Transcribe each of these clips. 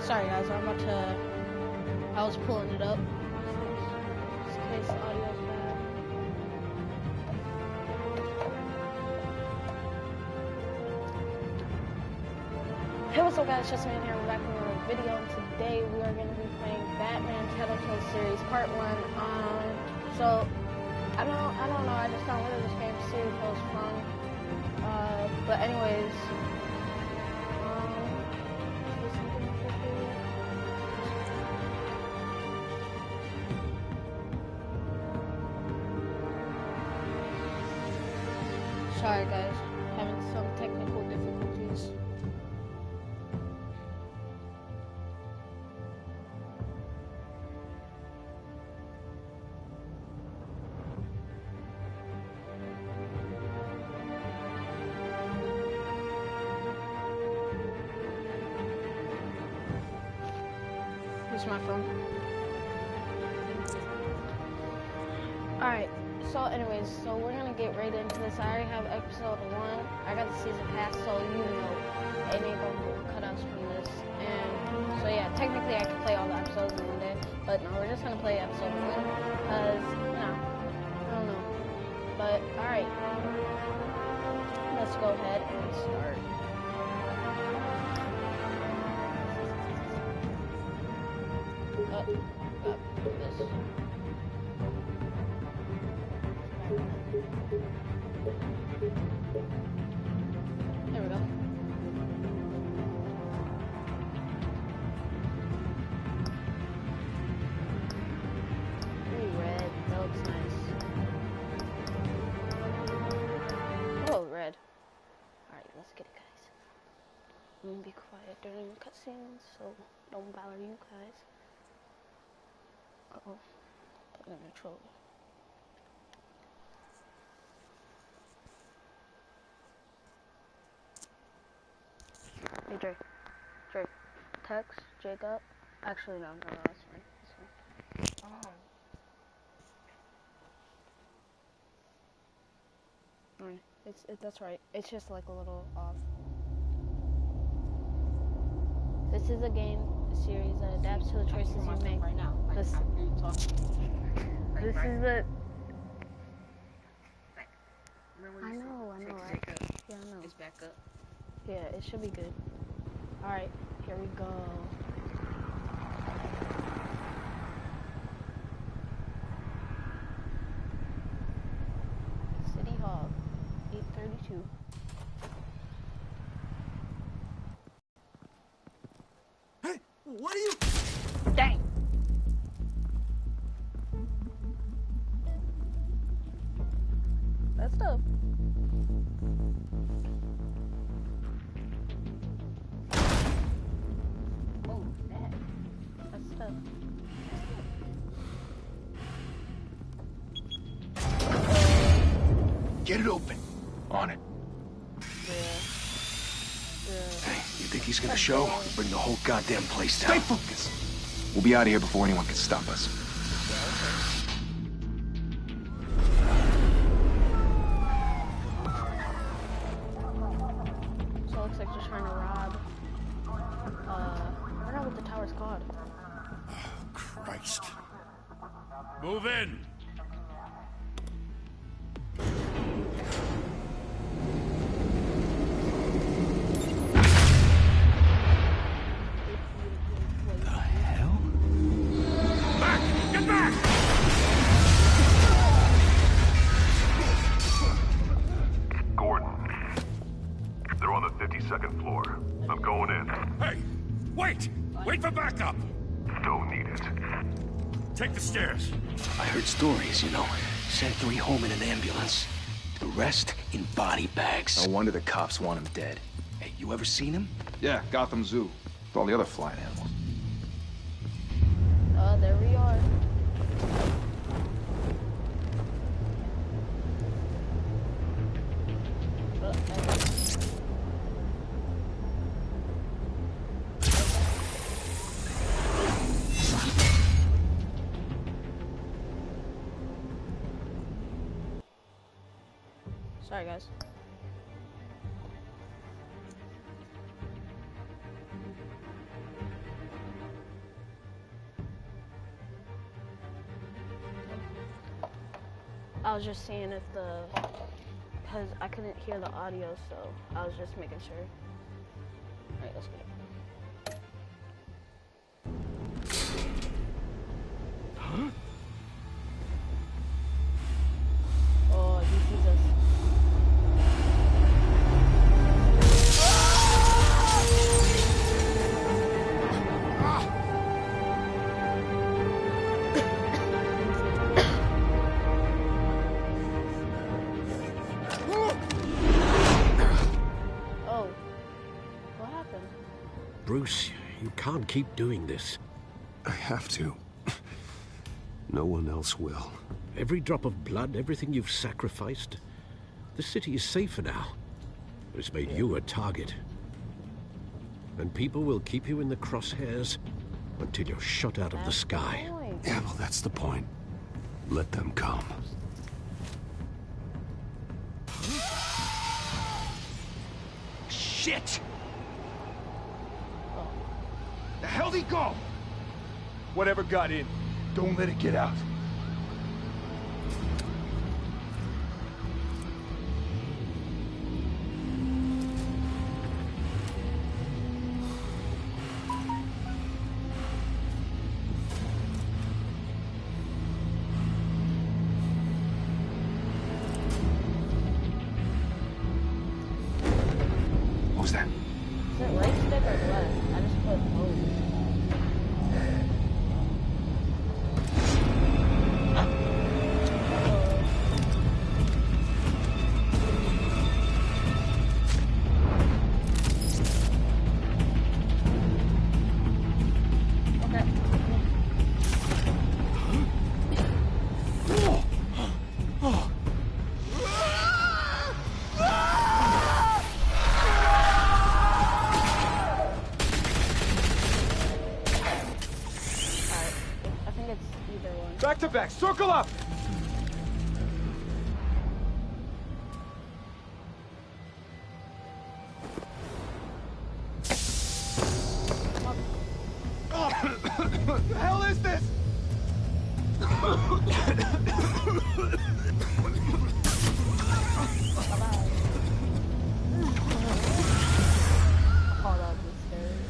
Sorry guys, I was pulling it up. Just in case the audio's bad. Hey, what's up guys, just me here, we're back with another video, and today we are going to be playing Batman Telltale Series Part 1. So, I don't know, I just downloaded this game to see if it was fun. But anyways, sorry guys, having some technical difficulties. Here's my phone. Alright. So anyways, so we're gonna get right into this. I already have episode 1. I got the season pass, so you know any of them cutouts from this. And so yeah, technically I could play all the episodes in one day, but no, we're just gonna play episode 1 because I don't know. But alright, let's go ahead and start. This. There we go. Ooh, red. That looks nice. Oh, red. Alright, let's get it, guys. I'm gonna be quiet during the cutscenes, so don't bother you guys. Uh-oh. Put in trouble. Hey, Dre, text Jacob. Actually, no, that's fine. That's fine. Alright, that's right. It's just like a little off. This is a game series that adapts to the choices you make. Right now. This is the. I know. Right? Yeah, I know. It's back up. Yeah, it should be good. Alright, here we go. City Hall, 8:32. Hey, what are you? Dang! That's tough. Get it open. On it. Yeah. Hey, you think he's gonna show? Bring the whole goddamn place down. Stay focused. We'll be out of here before anyone can stop us. So it looks like they're trying to rob. I don't know what the tower's called. Christ. Move in. The hell? Back! Get back! Gordon. They're on the 52nd floor. I'm going in. Hey! Wait! Wait for backup! Don't need it. Take the stairs. I heard stories, you know. Sent 3 home in an ambulance. The rest in body bags. No wonder the cops want him dead. Hey, you ever seen him? Yeah, Gotham Zoo. With all the other flying animals. There we are. Sorry, guys. I was just seeing if because I couldn't hear the audio, so I was just making sure. Alright, let's get it. Huh? Oh, he sees us. Oh, what happened? Bruce, you can't keep doing this. I have to. No one else will. Every drop of blood, everything you've sacrificed. The city is safer now. It's made you a target. And people will keep you in the crosshairs until you're shot out of the sky. Yeah, well, that's the point. Let them come. Shit! The hell'd he go? Whatever got in, don't let it get out. What was that? Is it right stick or left? I just put both. Back to back, circle up! What the hell is this? Called out the stairs.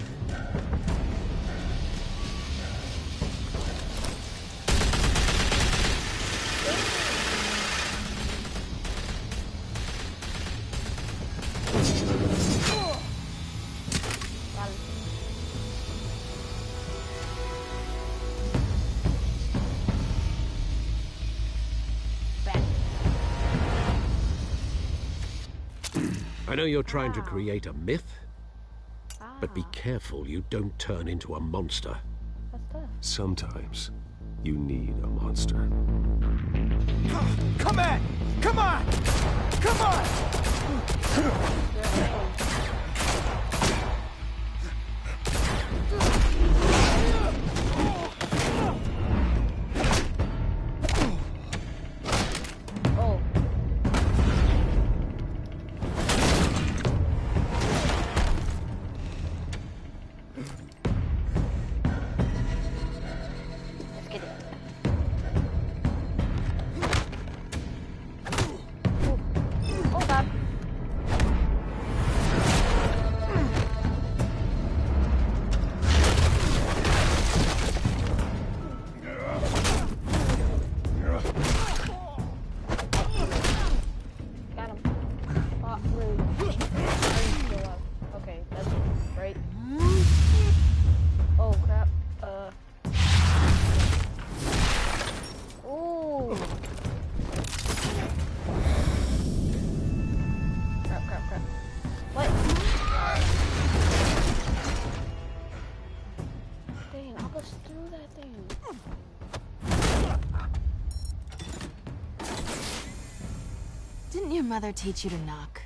I know you're trying to create a myth, but be careful you don't turn into a monster. That's tough. Sometimes you need a monster. Come on! Come on! Come on! Oh. Let's get it. Oh God. Got him. Oh, rude. Still up. Okay, that's right. Oh crap. Ooh. Crap. What? Dang, I'll go through that thing. Didn't your mother teach you to knock?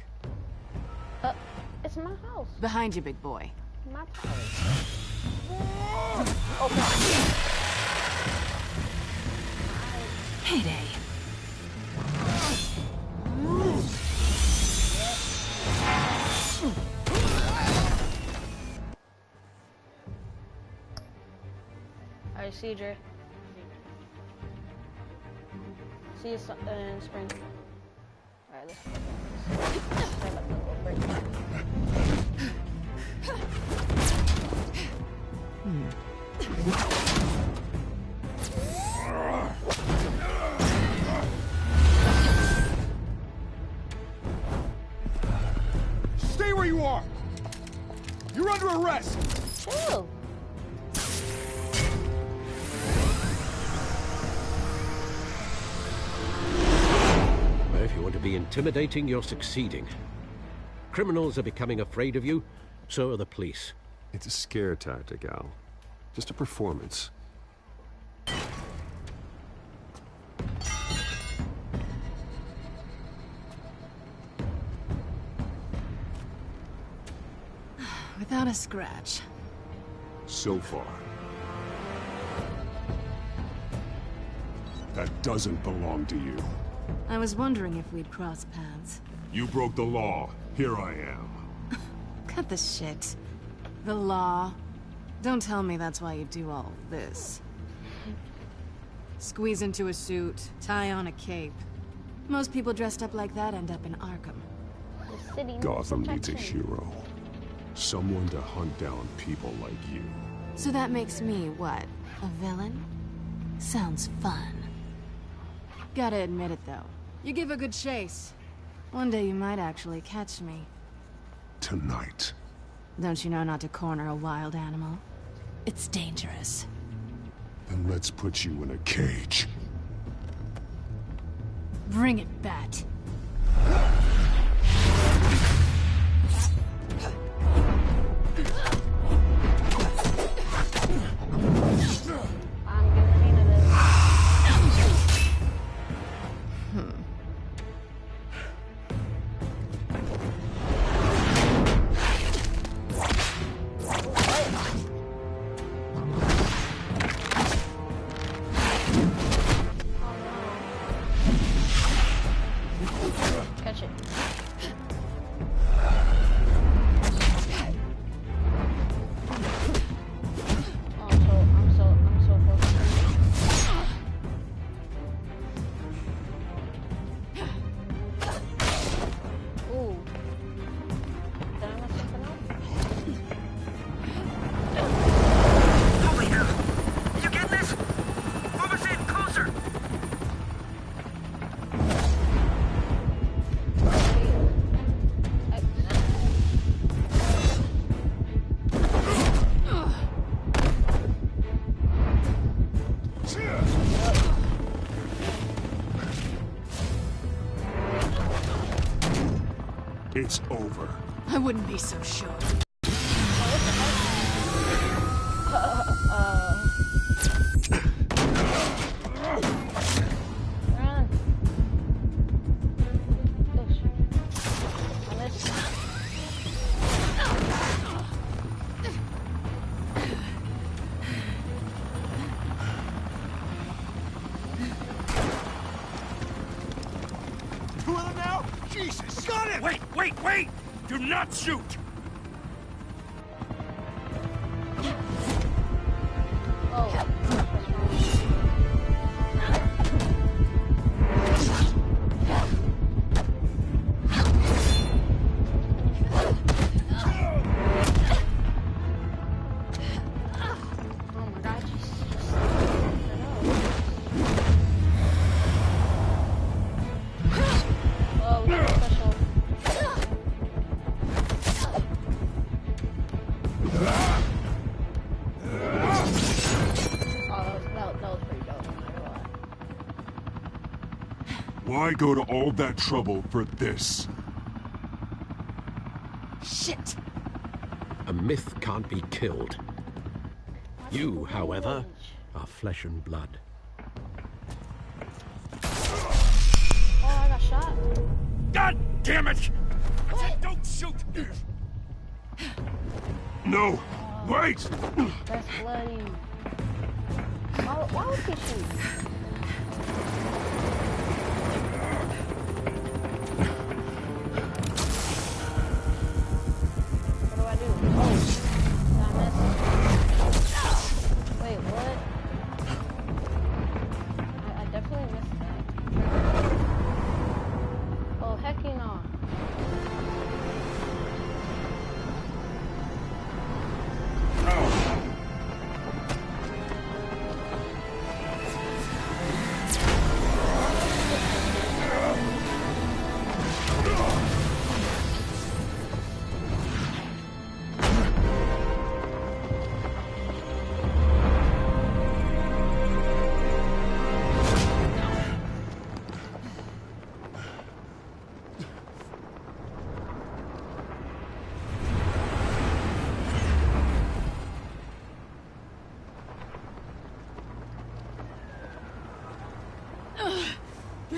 It's my house. Behind you, big boy. My house. Oh God. Heyday. Alright, CJ. See you in spring. Alright, let's go. Sorry about the little break. Stay where you are! You're under arrest! Chill. If you want to be intimidating, you're succeeding. Criminals are becoming afraid of you, so are the police. It's a scare tactic, Al. Just a performance. Without a scratch. So far. That doesn't belong to you. I was wondering if we'd cross paths. You broke the law. Here I am. Cut the shit. The law. Don't tell me that's why you do all this. Squeeze into a suit, tie on a cape. Most people dressed up like that end up in Arkham. The city needs Gotham needs a protection. hero. Someone to hunt down people like you. So that makes me, what, a villain? Sounds fun. Gotta admit it, though. You give a good chase. One day you might actually catch me. Tonight. Don't you know not to corner a wild animal? It's dangerous. Then let's put you in a cage. Bring it, Bat. I'm getting pain of this. Catch it. I'm so focused. Ooh. Did I mess something up? Holy hell! You getting this? Move us in, closer! It's over. I wouldn't be so sure. Run. Oh, shit. I missed. Two of them now? Jesus, got him! Wait! Do not shoot! Oh. Oh my god, oh, we got a special. Oh, that was pretty dope, I'm not gonna lie. Why go to all that trouble for this? Shit! A myth can't be killed. You, however, Rage. are flesh and blood. Oh, I got shot. God damn it! What? Don't shoot! No! Wait! That's bloody. Why would he shoot? What do I do? Oh, did I miss? Wait, what? I definitely missed that.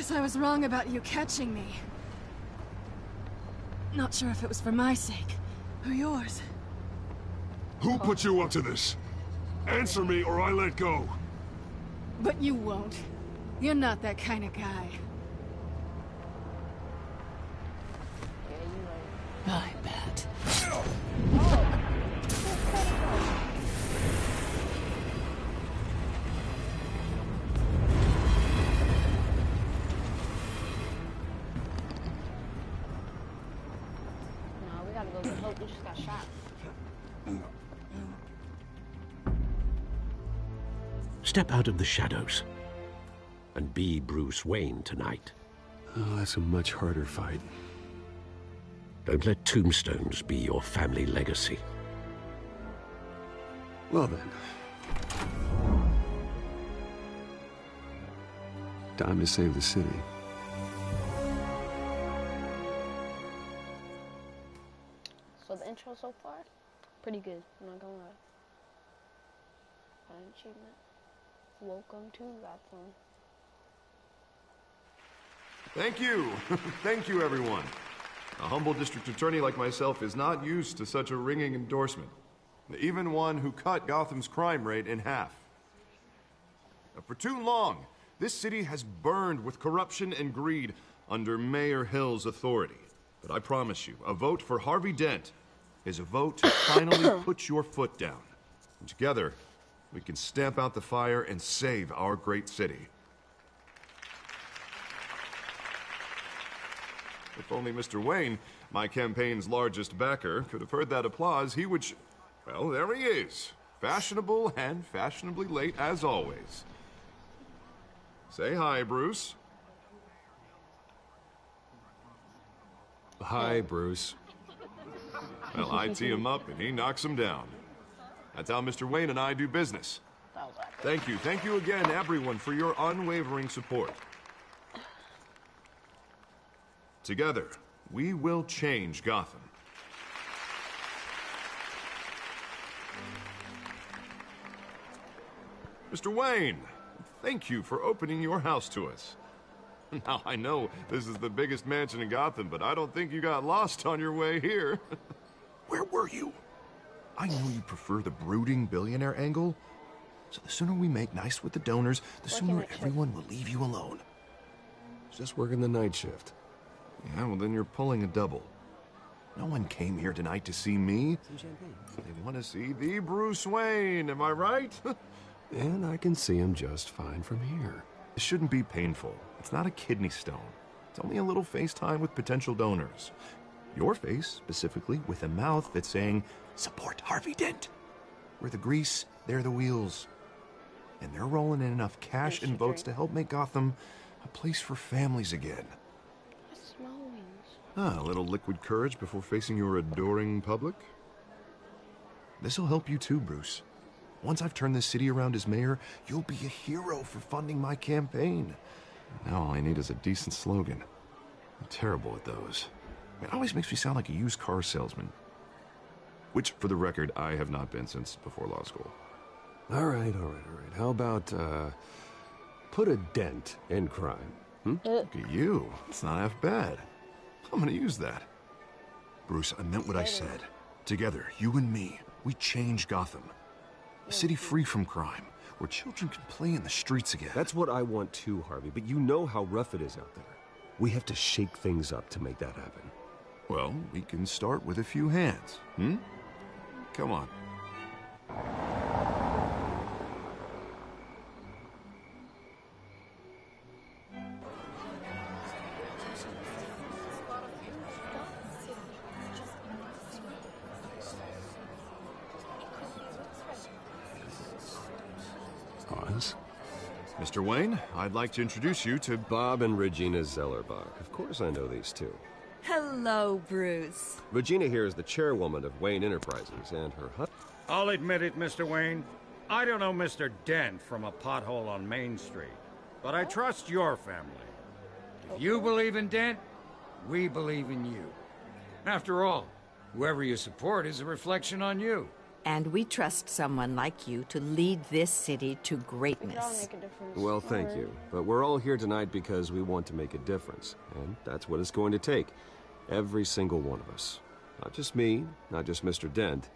Guess I was wrong about you catching me. Not sure if it was for my sake, or yours. Who put you up to this? Answer me or I let go. But you won't. You're not that kind of guy. I bet. No, we gotta go get help. We just got shot. Step out of the shadows and be Bruce Wayne tonight. Oh, that's a much harder fight. Don't let tombstones be your family legacy. Well then. Time to save the city. So the intro so far, pretty good. I'm not gonna lie. Got an achievement. Welcome to Gotham. Thank you. Thank you, everyone. A humble district attorney like myself is not used to such a ringing endorsement. Even one who cut Gotham's crime rate in half. For too long, this city has burned with corruption and greed under Mayor Hill's authority. But I promise you, a vote for Harvey Dent is a vote to finally put your foot down. And together, we can stamp out the fire and save our great city. If only Mr. Wayne, my campaign's largest backer, could have heard that applause, he would well, there he is. Fashionable and fashionably late as always. Say hi, Bruce. Hi, Bruce. Well, I tee him up and he knocks him down. That's how Mr. Wayne and I do business. Thank you. Thank you again, everyone, for your unwavering support. Together, we will change Gotham. Mr. Wayne, thank you for opening your house to us. Now, I know this is the biggest mansion in Gotham, but I don't think you got lost on your way here. Where were you? I know you prefer the brooding billionaire angle, so the sooner we make nice with the donors, the sooner everyone will leave you alone. Just working the night shift. Yeah, well, then you're pulling a double. No one came here tonight to see me. They want to see the Bruce Wayne, am I right? And I can see him just fine from here. This shouldn't be painful. It's not a kidney stone. It's only a little FaceTime with potential donors. Your face, specifically, with a mouth that's saying, support Harvey Dent. We're the grease, they're the wheels. And they're rolling in enough cash and votes to help make Gotham a place for families again. A little liquid courage before facing your adoring public? This'll help you too, Bruce. Once I've turned this city around as mayor, you'll be a hero for funding my campaign. Now all I need is a decent slogan. I'm terrible at those. It always makes me sound like a used car salesman. Which, for the record, I have not been since before law school. All right. How about, put a dent in crime? Look at you. It's not half bad. I'm gonna use that. Bruce, I meant what I said. Together, you and me, we change Gotham. A city free from crime, where children can play in the streets again. That's what I want too, Harvey, but you know how rough it is out there. We have to shake things up to make that happen. Well, we can start with a few hands, Come on. Oz? Mr. Wayne, I'd like to introduce you to Bob and Regina Zellerbach. Of course I know these two. Hello, Bruce. Regina here is the chairwoman of Wayne Enterprises, and her husband... I'll admit it, Mr. Wayne. I don't know Mr. Dent from a pothole on Main Street, but I trust your family. If you believe in Dent, we believe in you. After all, whoever you support is a reflection on you. And we trust someone like you to lead this city to We could all greatness. make a difference. Well, thank you. But we're all here tonight because we want to make a difference. And that's what it's going to take. Every single one of us. Not just me, not just Mr. Dent.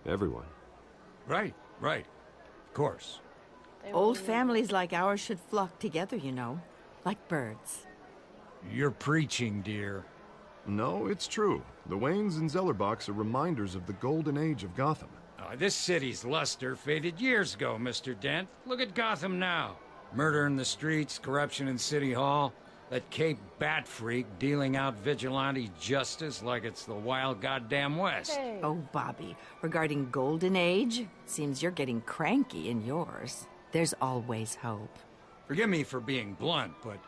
Everyone. Right. Of course. Old families like ours should flock together, you know, like birds. You're preaching, dear. No, it's true. The Waynes and Zellerbachs are reminders of the golden age of Gotham. This city's luster faded years ago, Mr. Dent. Look at Gotham now. Murder in the streets, corruption in City Hall, that Cape Bat freak dealing out vigilante justice like it's the wild goddamn West. Hey. Oh, Bobby, regarding Golden Age, seems you're getting cranky in yours. There's always hope. Forgive me for being blunt, but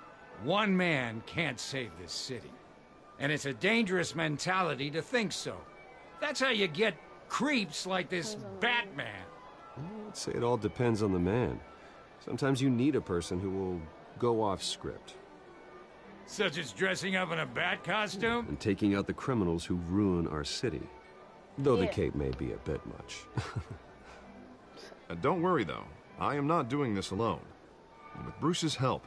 one man can't save this city. And it's a dangerous mentality to think so. That's how you get creeps like this Batman. I'd say it all depends on the man. Sometimes you need a person who will go off script. Such as dressing up in a bat costume? And taking out the criminals who ruin our city. Though the Yeah. cape may be a bit much. Don't worry, though. I am not doing this alone. And with Bruce's help,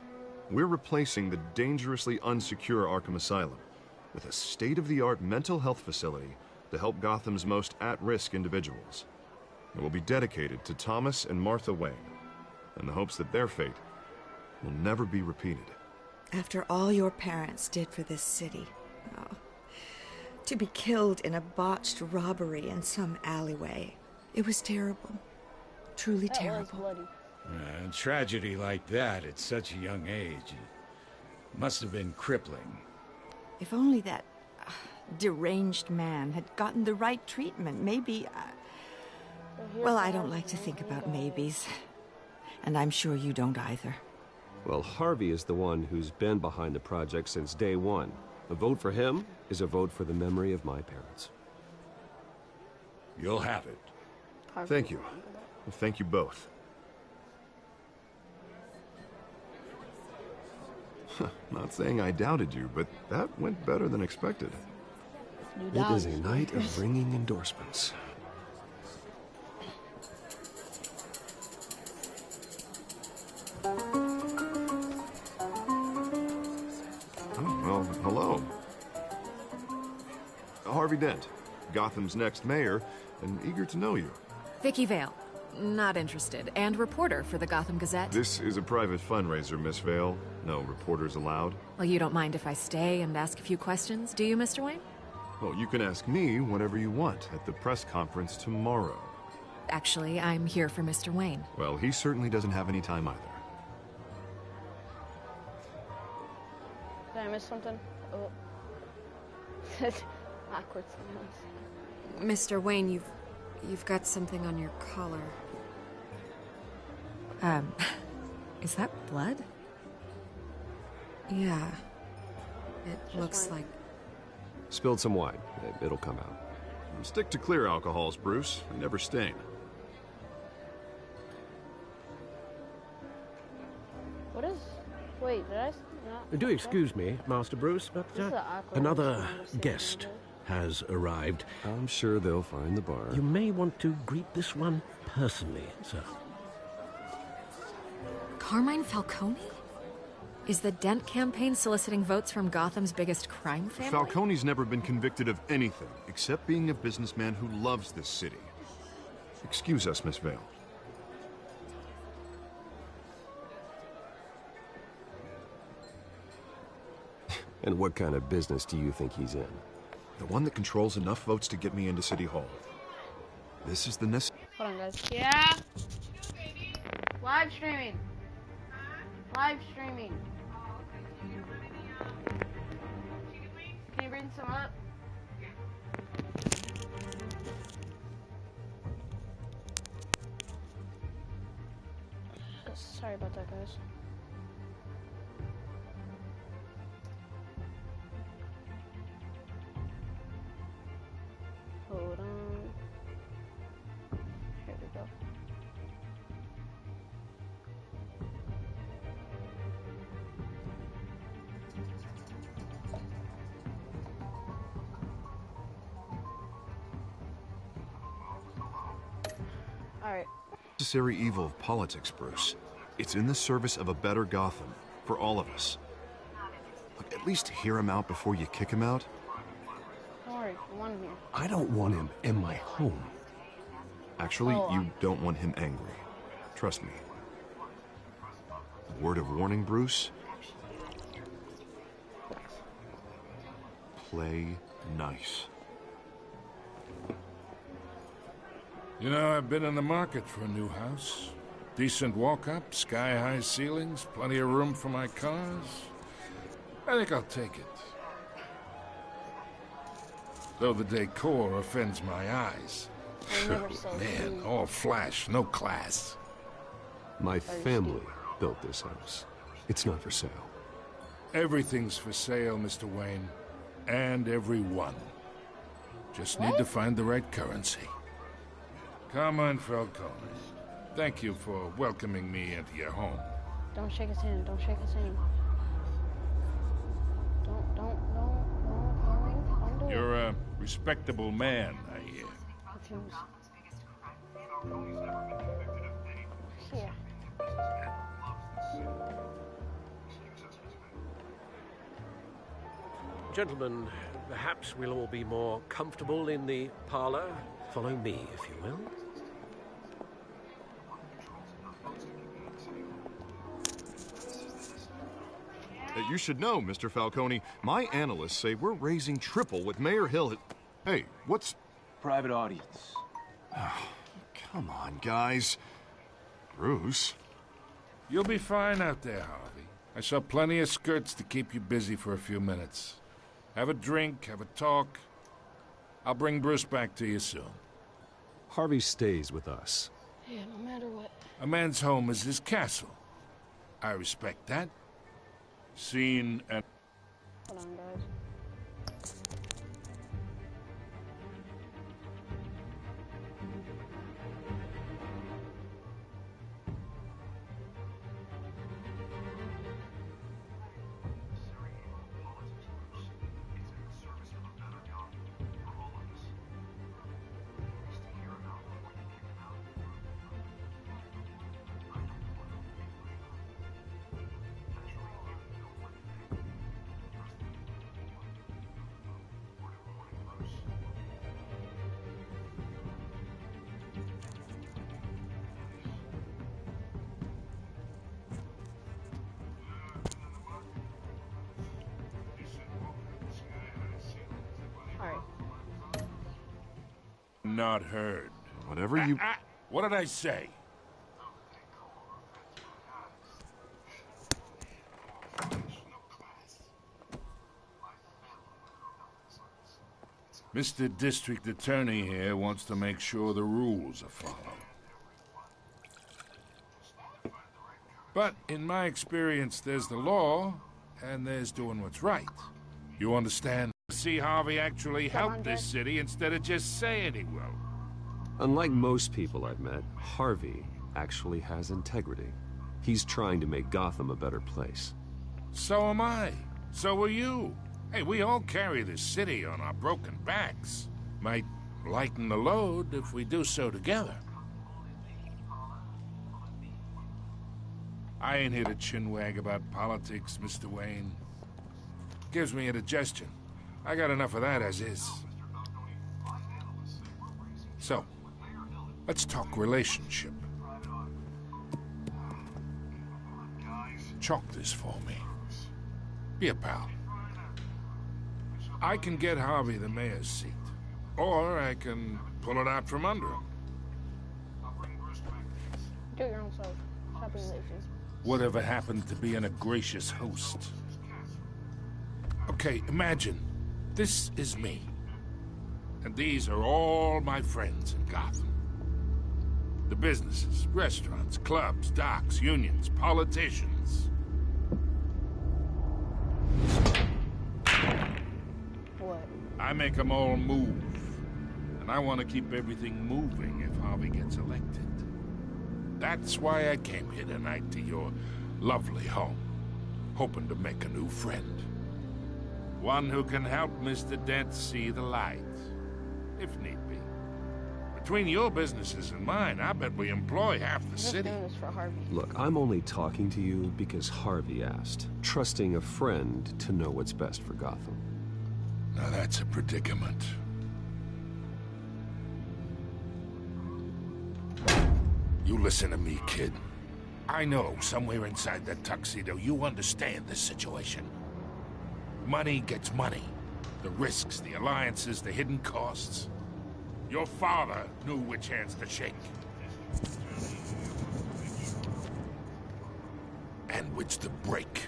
we're replacing the dangerously unsecure Arkham Asylum with a state-of-the-art mental health facility to help Gotham's most at-risk individuals. It will be dedicated to Thomas and Martha Wayne, in the hopes that their fate will never be repeated. After all your parents did for this city, oh, to be killed in a botched robbery in some alleyway, it was terrible. Truly That was terrible. bloody. A tragedy like that at such a young age must have been crippling. If only that deranged man had gotten the right treatment, maybe... Well, I don't like to think about maybes. And I'm sure you don't either. Well, Harvey is the one who's been behind the project since day one. A vote for him is a vote for the memory of my parents. You'll have it. Thank you. Thank you both. Not saying I doubted you, but that went better than expected. It is a night of ringing endorsements. Oh, well, hello. Harvey Dent, Gotham's next mayor, and eager to know you. Vicky Vale. Not interested. And reporter for the Gotham Gazette. This is a private fundraiser, Miss Vale. No reporters allowed. Well, you don't mind if I stay and ask a few questions, do you, Mr. Wayne? Well, you can ask me whatever you want at the press conference tomorrow. Actually, I'm here for Mr. Wayne. Well, he certainly doesn't have any time either. Did I miss something? Oh. Awkward silence. Mr. Wayne, you've got something on your collar. Is that blood? Yeah. It looks like... Spilled some wine. It'll come out. Stick to clear alcohols, Bruce. They never stain. What is... Wait, did I... Not... Do excuse me, Master Bruce, but This is an awkward another conversation, guest has arrived. I'm sure they'll find the bar. You may want to greet this one personally, sir. Carmine Falcone? Is the Dent campaign soliciting votes from Gotham's biggest crime family? Falcone's never been convicted of anything except being a businessman who loves this city. Excuse us, Miss Vale. And what kind of business do you think he's in? The one that controls enough votes to get me into City Hall. This is the Hold on, guys. Yeah? Live streaming. Live streaming. Can you bring some up? Sorry about that, guys. Hold on. Here we go. Alright. Necessary evil of politics, Bruce. It's in the service of a better Gotham, for all of us. Look, at least hear him out before you kick him out. Don't worry, I want him here. I don't want him in my home. Actually, you don't want him angry. Trust me. Word of warning, Bruce. Play nice. You know, I've been in the market for a new house. Decent walk-up, sky-high ceilings, plenty of room for my cars. I think I'll take it. Though the decor offends my eyes. Man, all flash, no class. My family built this house. It's not for sale. Everything's for sale, Mr. Wayne. And everyone. Just need to find the right currency. Carmine Falcone, thank you for welcoming me into your home. Don't shake his hand. Don't shake his hand. Don't do it. You're a respectable man, I hear. Here. Gentlemen, perhaps we'll all be more comfortable in the parlor. Follow me, if you will. You should know, Mr. Falcone, my analysts say we're raising triple what Mayor Hill had... Hey, what's... Private audience. Oh, come on, guys. Bruce. You'll be fine out there, Harvey. I saw plenty of skirts to keep you busy for a few minutes. Have a drink, have a talk. I'll bring Bruce back to you soon. Harvey stays with us. Yeah, no matter what. A man's home is his castle. I respect that. Seen and... Hold on, guys. Not heard. Whatever you... What did I say? Mr. District Attorney here wants to make sure the rules are followed. But in my experience, there's the law, and there's doing what's right. You understand? See Harvey actually help this city instead of just saying he will. Unlike most people I've met, Harvey actually has integrity. He's trying to make Gotham a better place. So am I. So are you. Hey, we all carry this city on our broken backs. Might lighten the load if we do so together. I ain't here to chinwag about politics, Mr. Wayne. Gives me indigestion. I got enough of that as is. So, let's talk relationship. Chalk this for me. Be a pal. I can get Harvey the mayor's seat, or I can pull it out from under him. Do it your own self. Shopping relations. Whatever happened to being a gracious host? Okay, imagine. This is me. And these are all my friends in Gotham. The businesses, restaurants, clubs, docks, unions, politicians. What? I make them all move. And I want to keep everything moving if Harvey gets elected. That's why I came here tonight to your lovely home, hoping to make a new friend. One who can help Mr. Dent see the light, if need be. Between your businesses and mine, I bet we employ half the Just city. doing this for Harvey. Look, I'm only talking to you because Harvey asked, trusting a friend to know what's best for Gotham. Now that's a predicament. You listen to me, kid. I know somewhere inside that tuxedo you understand this situation. Money gets money. The risks, the alliances, the hidden costs. Your father knew which hands to shake. And which to break.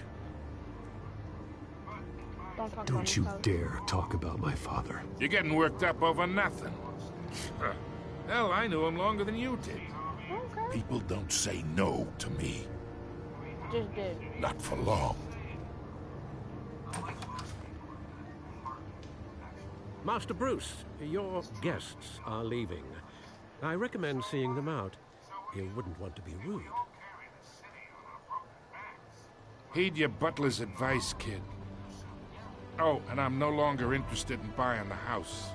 Don't you dare talk about my father. You're getting worked up over nothing. Hell, I knew him longer than you did. Okay. People don't say no to me. Just did. Not for long. Master Bruce, your guests are leaving. I recommend seeing them out. You wouldn't want to be rude. Heed your butler's advice, kid. Oh, and I'm no longer interested in buying the house.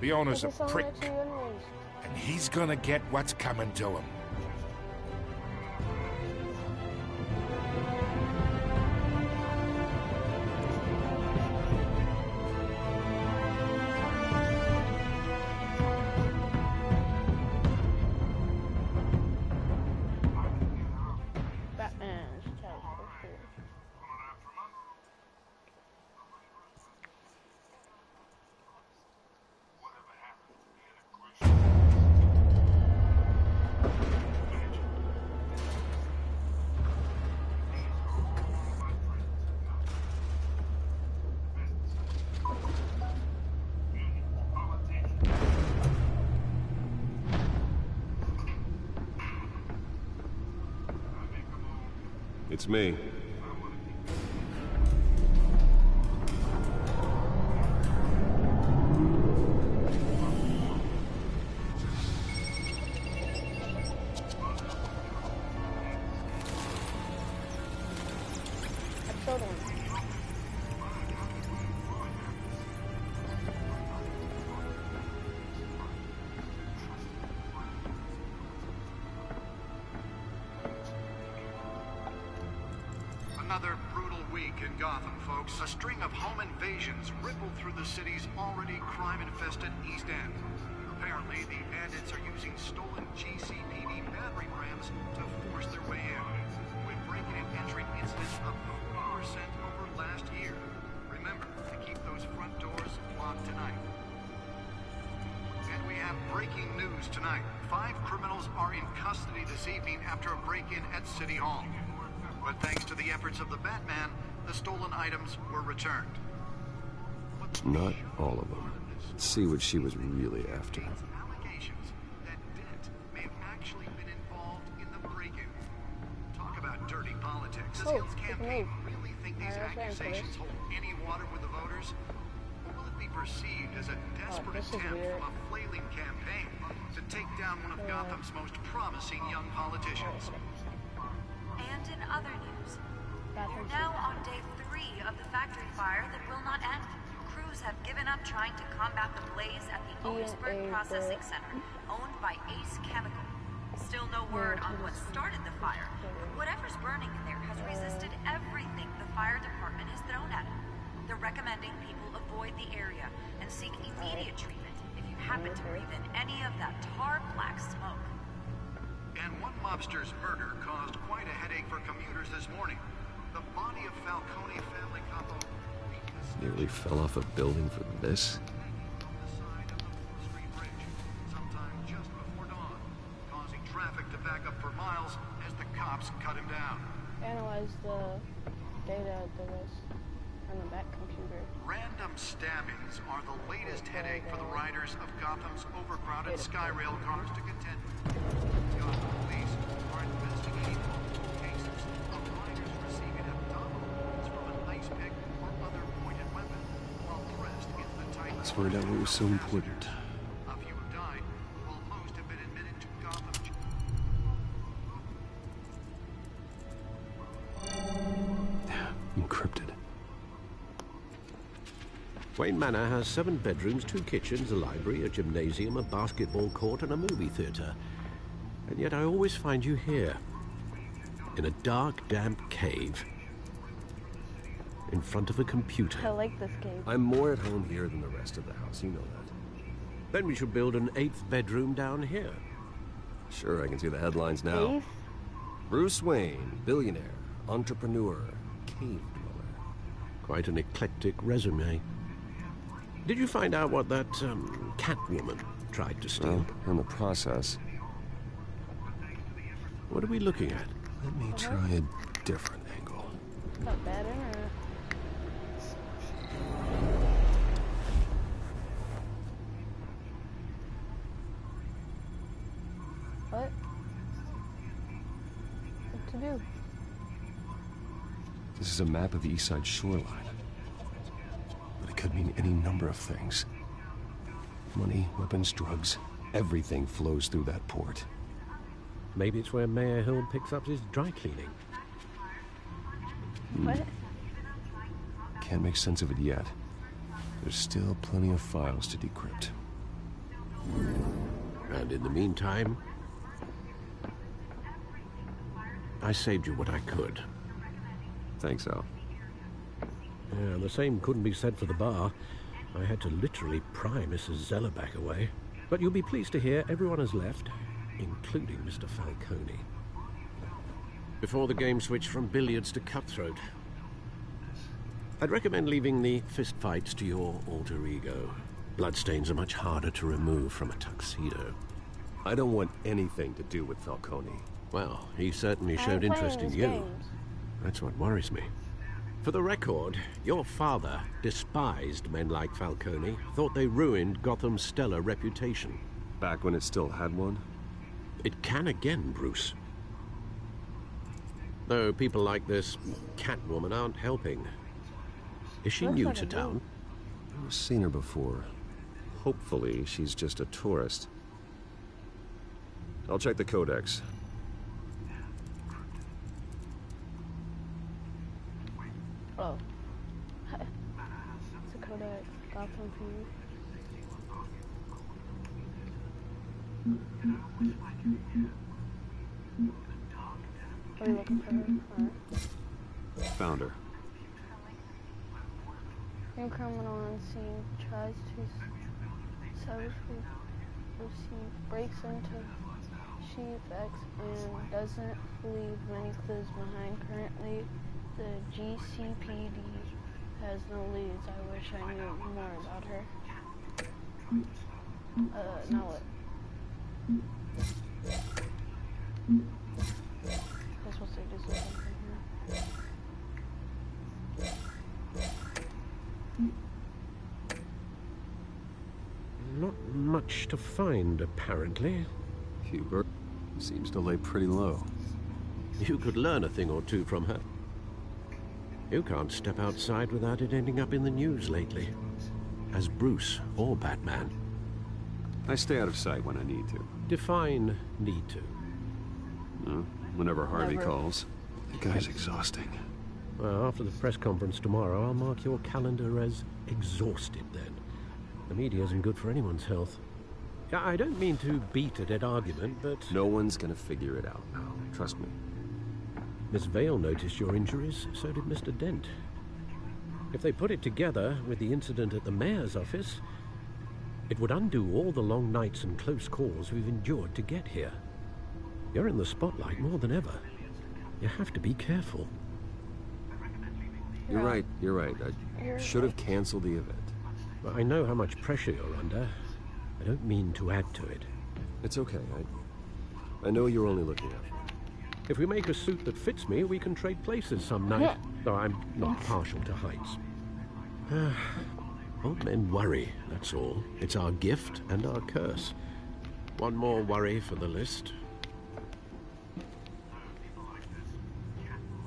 The owner's a prick, and he's gonna get what's coming to him. It's me. Episode 1. Another brutal week in Gotham, folks. A string of home invasions rippled through the city's already crime-infested East End. Apparently, the bandits are using stolen GCPD battery rams to force their way in, with break-in and entry incidents up 40% over last year. Remember to keep those front doors locked tonight. And we have breaking news tonight. 5 criminals are in custody this evening after a break-in at City Hall. But thanks to the efforts of the Batman, the stolen items were returned. Not all of them. Let's see what she was really after. Allegations that Dent may have actually been involved in the break-in. Talk about dirty politics. Does Hill's campaign really think these accusations hold any water with the voters? Or will it be perceived as a desperate attempt from a flailing campaign to take down one of Gotham's most promising young politicians? And in other news, we're now on day 3 of the factory fire that will not end. Crews have given up trying to combat the blaze at the Owensburg Processing Center, owned by Ace Chemical. Still no word on what started the fire, but whatever's burning in there has resisted everything the fire department has thrown at it. They're recommending people avoid the area and seek immediate treatment if you happen to breathe in any of that tar black smoke. And one mobster's murder caused quite a headache for commuters this morning. The body of Falcone family couple Nearly fell off a building for this? sometime just before dawn, causing traffic to back up for miles as the cops cut him down. Analyze the data that was on the back computer. Random stabbings are the latest headache for the riders of Gotham's overcrowded Skyrail cars to contend with. Gotham police are investigating multiple cases of riders receiving abdominal wounds from an ice pick or other pointed weapon while pressed into the tight. Let's find out what was so important. A few have died, while most have been admitted to Gotham. Encrypted. Wayne Manor has 7 bedrooms, 2 kitchens, a library, a gymnasium, a basketball court, and a movie theater. And yet I always find you here, in a dark, damp cave, in front of a computer. I like this cave. I'm more at home here than the rest of the house, you know that. Then we should build an 8th bedroom down here. Sure, I can see the headlines now. 8th? Bruce Wayne, billionaire, entrepreneur, cave dweller. Quite an eclectic resume. Did you find out what that, Catwoman tried to steal? Well, in the process. What are we looking at? Let me try a different angle. Not bad internet. What? What to do? This is a map of the East Side shoreline. But it could mean any number of things. Money, weapons, drugs, everything flows through that port. Maybe it's where Mayor Hill picks up his dry cleaning. What? Can't make sense of it yet. There's still plenty of files to decrypt. And in the meantime, I saved you what I could. Thanks, Al. Yeah, the same couldn't be said for the bar. I had to literally pry Mrs. Zellerback away. But you'll be pleased to hear everyone has left, including Mr. Falcone. Before the game switched from billiards to cutthroat. I'd recommend leaving the fistfights to your alter ego. Bloodstains are much harder to remove from a tuxedo. I don't want anything to do with Falcone. Well, he certainly showed interest in you. That's what worries me. For the record, your father despised men like Falcone, thought they ruined Gotham's stellar reputation. Back when it still had one? It can again, Bruce. Though people like this Catwoman aren't helping. Is she new to town? I've seen her before. Hopefully, she's just a tourist. I'll check the codex. Oh. It's a codex. Gotham View. Are you looking for her? Alright. Found her. New criminal on scene tries to savagely receive, breaks into Chief X and doesn't leave many clues behind. Currently, the GCPD has no leads. I wish I knew more about her. Now what? I'm supposed to do something from here. Not much to find, apparently. Hubert seems to lay pretty low. You could learn a thing or two from her. You can't step outside without it ending up in the news lately. As Bruce or Batman. I stay out of sight when I need to. Define need to. Whenever Harvey Never. calls. The guy's exhausting. Well, after the press conference tomorrow, I'll mark your calendar as exhausted then. The media isn't good for anyone's health. I don't mean to beat a dead argument, but... No one's gonna figure it out now. Trust me. Miss Vale noticed your injuries, so did Mr. Dent. If they put it together with the incident at the mayor's office, it would undo all the long nights and close calls we've endured to get here. You're in the spotlight more than ever. You have to be careful. You're right. I should have canceled the event. Well, I know how much pressure you're under. I don't mean to add to it. It's okay. I know you're only looking out for me. If we make a suit that fits me, we can trade places some night. Though I'm not partial to heights. Old men worry, that's all. It's our gift and our curse. One more worry for the list.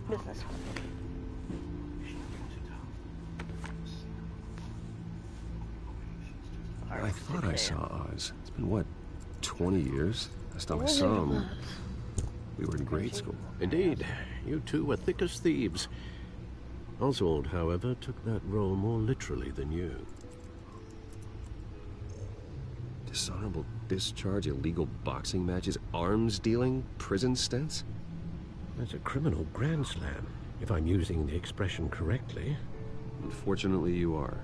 Business. I thought I saw Oz. It's been, what, 20 years? Last time I saw him, we were in grade school. Indeed. You two were thick as thieves. Oswald, however, took that role more literally than you. Dishonorable discharge, illegal boxing matches, arms dealing, prison stints? That's a criminal grand slam, if I'm using the expression correctly. Unfortunately, you are.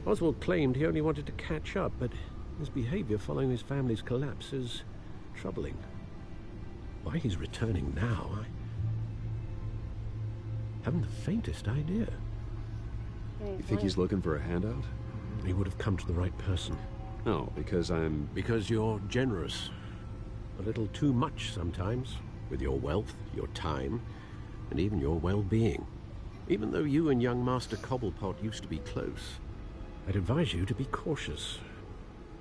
Oswald claimed he only wanted to catch up, but his behavior following his family's collapse is troubling. Why he's returning now, I haven't the faintest idea. You think he's looking for a handout? He would have come to the right person. No, because I'm... Because you're generous. A little too much sometimes, with your wealth, your time, and even your well-being. Even though you and young Master Cobblepot used to be close, I'd advise you to be cautious.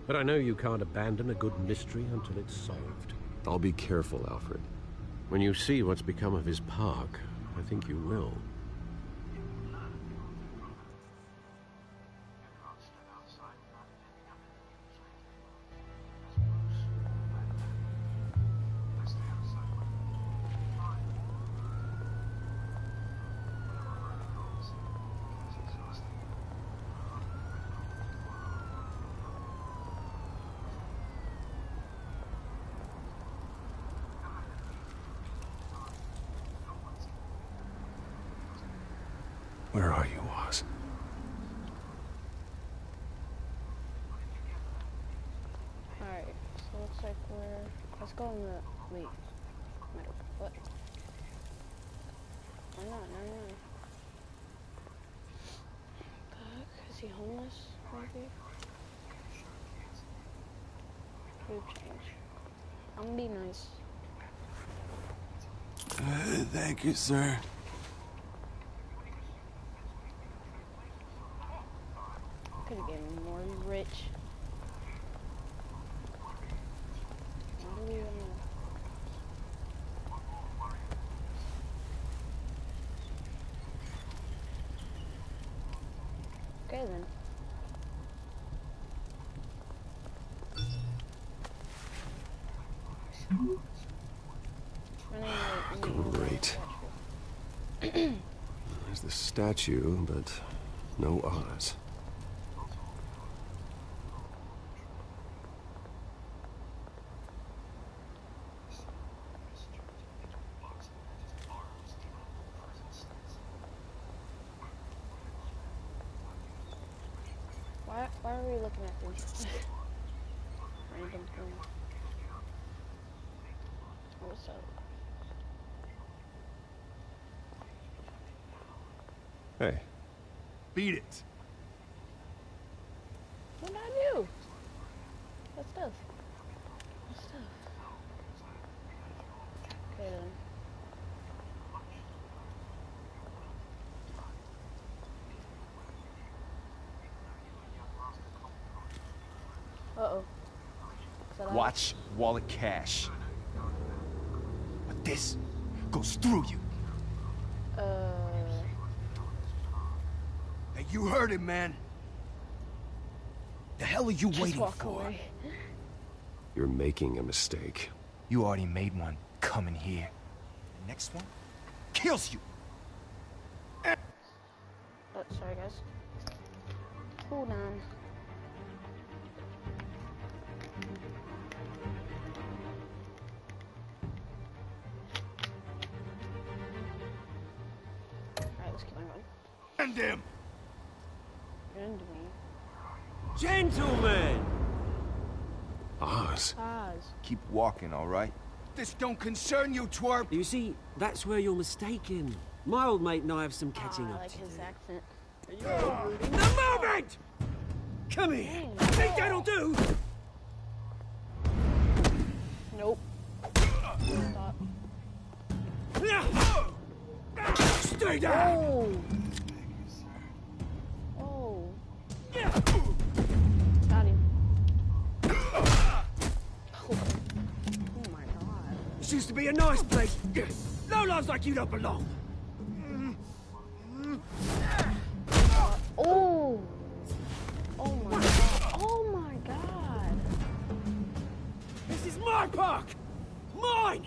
But I know you can't abandon a good mystery until it's solved. I'll be careful, Alfred. When you see what's become of his park, I think you will. Where are you, Oz? Alright, so looks like let's go in the, wait, what? Why not, is he homeless, maybe? Food change. I'm gonna be nice. Thank you, sir. Could have getting more rich. What do we want? Okay then. Great. There's the statue, but no Oz. Why are we looking at these random things? What's up? Hey. Beat it. What did I do? What stuff? What stuff? Okay then. Uh-oh. Watch wallet cash. But this goes through you. Hey, you heard it, man. The hell are you waiting for? Away. You're making a mistake. You already made one coming here. The next one kills you. Oh, sorry guys. Hold on. Alright, let's keep on going. End him! End me. Gentlemen! Oz. Oz. Keep walking, all right? This don't concern you, twerp! You see, that's where you're mistaken. My old mate and I have some catching up I like to his do. accent. The moment! Come here! Think that'll do? Nope. Stop. Stay down! Oh. Got him. Oh my god. This used to be a nice place. Lowlifes like you don't belong. Oh. Oh my god. Oh my god. This is my park! Mine!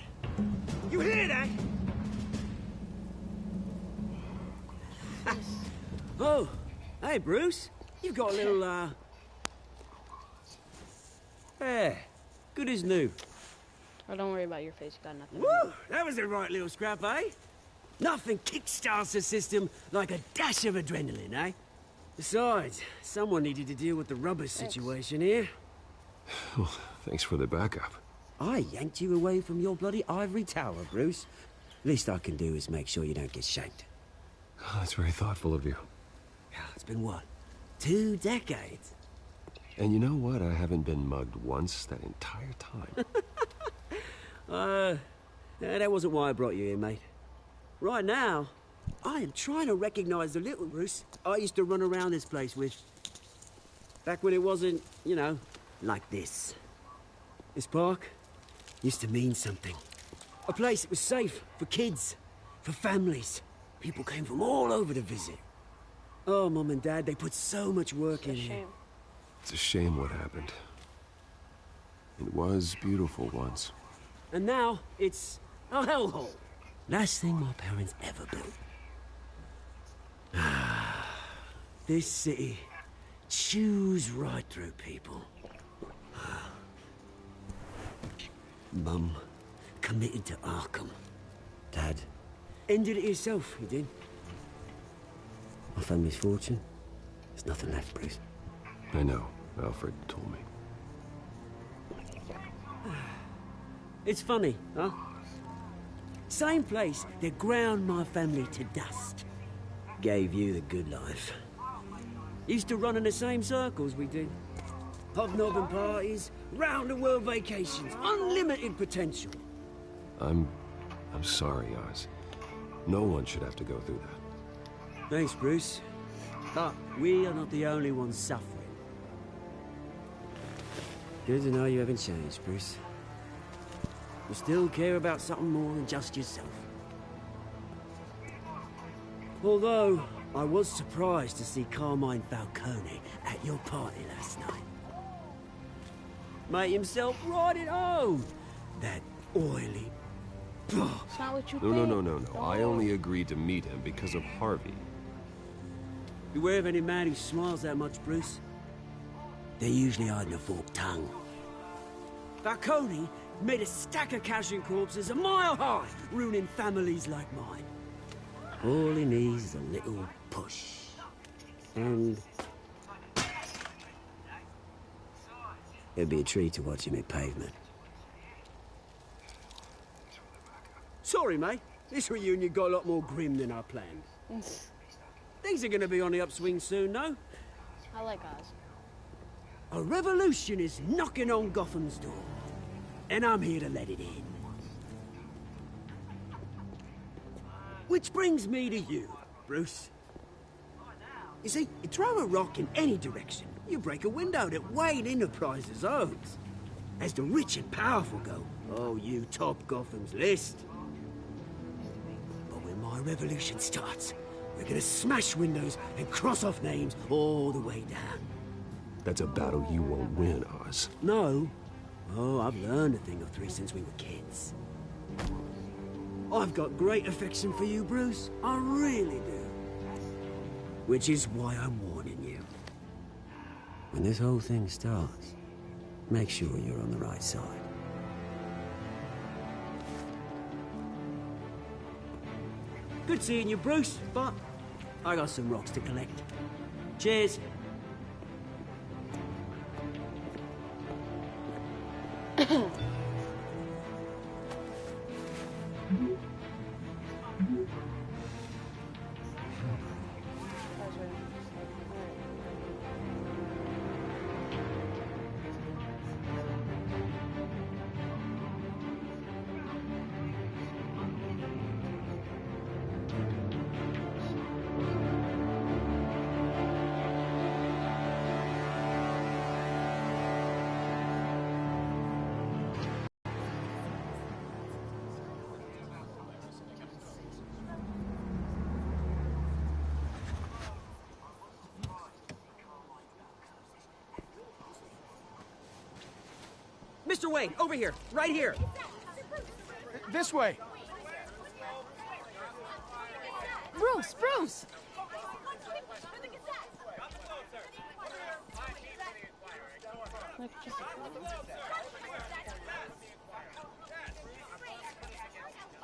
You hear that? Oh, hey Bruce. You've got a little, Yeah, good as new. Oh, don't worry about your face. You got nothing. Woo! That was a right little scrap, eh? Nothing kickstarts the system like a dash of adrenaline, eh? Besides, someone needed to deal with the rubber situation here. Well, thanks for the backup. I yanked you away from your bloody ivory tower, Bruce. Least I can do is make sure you don't get shanked. Oh, that's very thoughtful of you. Yeah, it's been what? 2 decades? And you know what? I haven't been mugged once that entire time. That wasn't why I brought you here, mate. Right now, I am trying to recognize the little Bruce I used to run around this place with. Back when it wasn't, you know, like this. This park used to mean something. A place that was safe for kids, for families. People came from all over to visit. Oh, Mum and Dad, they put so much work in here. It's a shame what happened. It was beautiful once. And now, it's a hellhole. Last thing my parents ever built. This city chews right through people. Mum committed to Arkham. Dad ended it yourself, he did. My family's fortune, there's nothing left, Bruce. I know. Alfred told me. It's funny, huh? Same place that ground my family to dust. Gave you the good life. Used to run in the same circles we did. Hobnobbing parties, round-the-world vacations, unlimited potential. I'm sorry, Oz. No one should have to go through that. Thanks, Bruce. But we are not the only ones suffering. Good to know you haven't changed, Bruce. You still care about something more than just yourself. Although, I was surprised to see Carmine Falcone at your party last night. Made himself right at home. That oily... It's not what you No. I only agreed to meet him because of Harvey. Beware of any man who smiles that much, Bruce. They're usually hiding a forked tongue. Falcone made a stack of casual corpses a mile high, ruining families like mine. All he needs is a little push. And... it'd be a treat to watch him hit pavement. Sorry, mate. This reunion got a lot more grim than I planned. Things are gonna be on the upswing soon, no? I like Oz. A revolution is knocking on Gotham's door. And I'm here to let it in. Which brings me to you, Bruce. You see, you throw a rock in any direction, you break a window that Wayne Enterprises owns. As the rich and powerful go, oh, you top Gotham's list. But when my revolution starts, we're gonna smash windows and cross off names all the way down. That's a battle you won't win, Oz. No. Oh, I've learned a thing or three since we were kids. I've got great affection for you, Bruce. I really do. Which is why I'm warning you. When this whole thing starts, make sure you're on the right side. Good seeing you, Bruce, but I got some rocks to collect. Cheers. Mr. Wayne, over here, right here. This way. Bruce, Bruce! Like, just...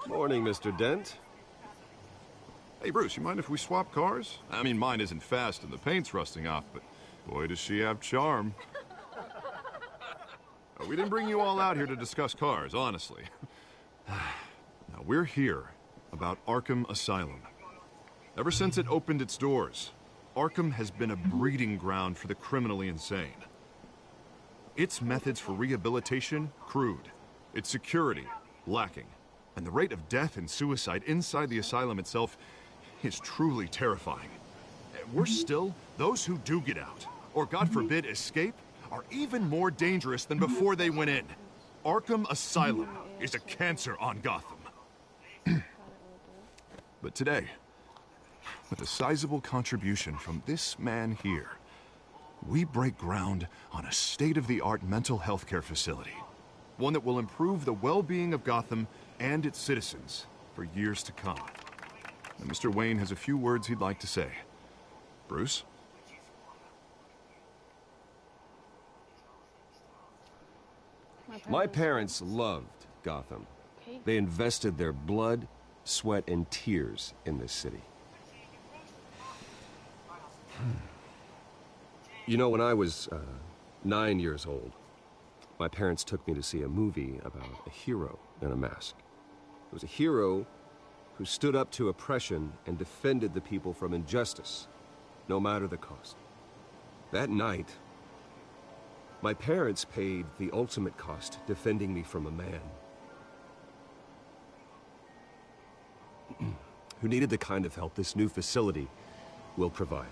Morning, Mr. Dent. Hey, Bruce, you mind if we swap cars? I mean, mine isn't fast and the paint's rusting off, but boy, does she have charm. We didn't bring you all out here to discuss cars, honestly. Now, we're here about Arkham Asylum. Ever since it opened its doors, Arkham has been a breeding ground for the criminally insane. Its methods for rehabilitation, crude. Its security, lacking. And the rate of death and suicide inside the asylum itself is truly terrifying. Worse still, those who do get out, or God forbid escape, are even more dangerous than before they went in. Arkham Asylum is a cancer on Gotham. But today, with a sizable contribution from this man here, we break ground on a state-of-the-art mental health care facility. One that will improve the well-being of Gotham and its citizens for years to come. And Mr. Wayne has a few words he'd like to say. Bruce? My parents loved Gotham. They invested their blood, sweat, and tears in this city. You know, when I was 9 years old, my parents took me to see a movie about a hero in a mask. It was a hero who stood up to oppression and defended the people from injustice, no matter the cost. That night, my parents paid the ultimate cost defending me from a man who needed the kind of help this new facility will provide.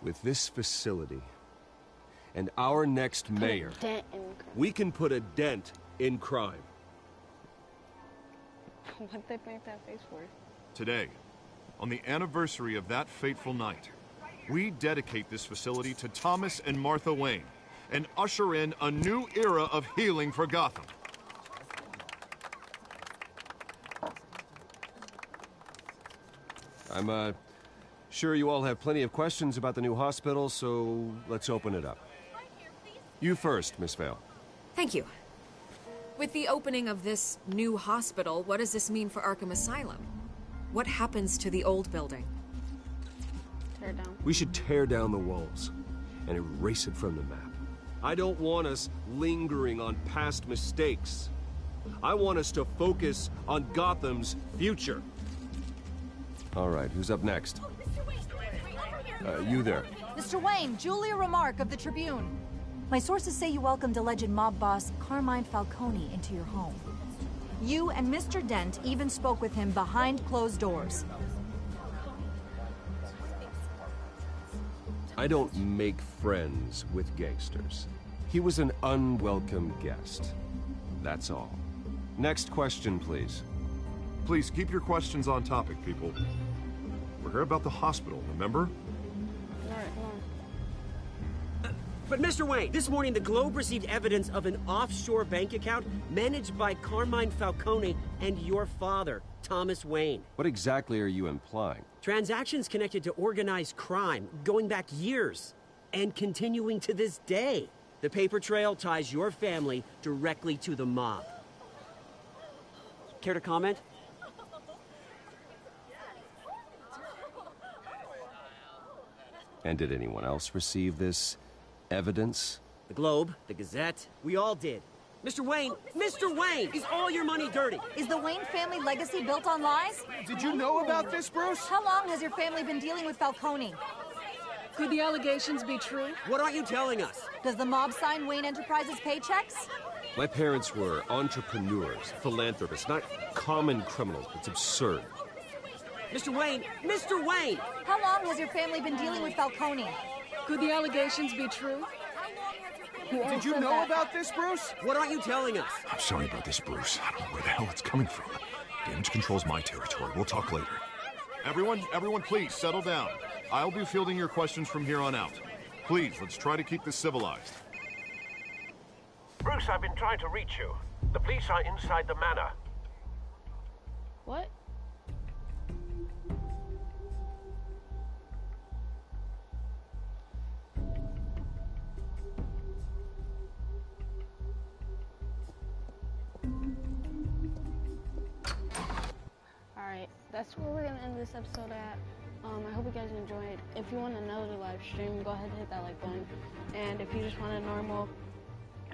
With this facility and our next mayor, we can put a dent in crime. What they make that face for? Today, on the anniversary of that fateful night, we dedicate this facility to Thomas and Martha Wayne and usher in a new era of healing for Gotham. I'm sure you all have plenty of questions about the new hospital, so let's open it up. You first, Miss Vale. Thank you. With the opening of this new hospital, what does this mean for Arkham Asylum? What happens to the old building? Tear down. We should tear down the walls and erase it from the map. I don't want us lingering on past mistakes. I want us to focus on Gotham's future. All right, who's up next? You there. Mr. Wayne, Julia Remark of the Tribune. My sources say you welcomed alleged mob boss Carmine Falcone into your home. You and Mr. Dent even spoke with him behind closed doors. I don't make friends with gangsters. He was an unwelcome guest. That's all. Next question, please. Please keep your questions on topic, people. We're here about the hospital, remember? But Mr. Wayne, this morning the Globe received evidence of an offshore bank account managed by Carmine Falcone and your father, Thomas Wayne. What exactly are you implying? Transactions connected to organized crime, going back years, and continuing to this day. The paper trail ties your family directly to the mob. Care to comment? And did anyone else receive this evidence? The Globe, the Gazette, we all did. Mr. Wayne, is all your money dirty? Is the Wayne family legacy built on lies? Did you know about this, Bruce? How long has your family been dealing with Falcone? Could the allegations be true? What aren't you telling us? Does the mob sign Wayne Enterprises paychecks? My parents were entrepreneurs, philanthropists, not common criminals. It's absurd. Mr. Wayne! How long has your family been dealing with Falcone? Could the allegations be true? Did you know about this, Bruce? What aren't you telling us? I'm sorry about this, Bruce. I don't know where the hell it's coming from. Damage control's my territory. We'll talk later. Everyone, please, settle down. I'll be fielding your questions from here on out. Please, let's try to keep this civilized. Bruce, I've been trying to reach you. The police are inside the manor. that's where we're gonna end this episode at. I hope you guys enjoyed. If you want another live stream, go ahead and hit that like button. And if you just want a normal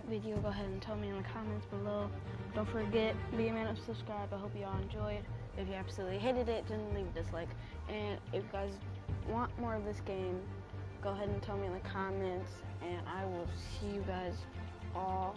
video, go ahead and tell me in the comments below. Don't forget, be a man and subscribe. I hope you all enjoyed. If you absolutely hated it, then leave a dislike. And if you guys want more of this game, go ahead and tell me in the comments. And I will see you guys all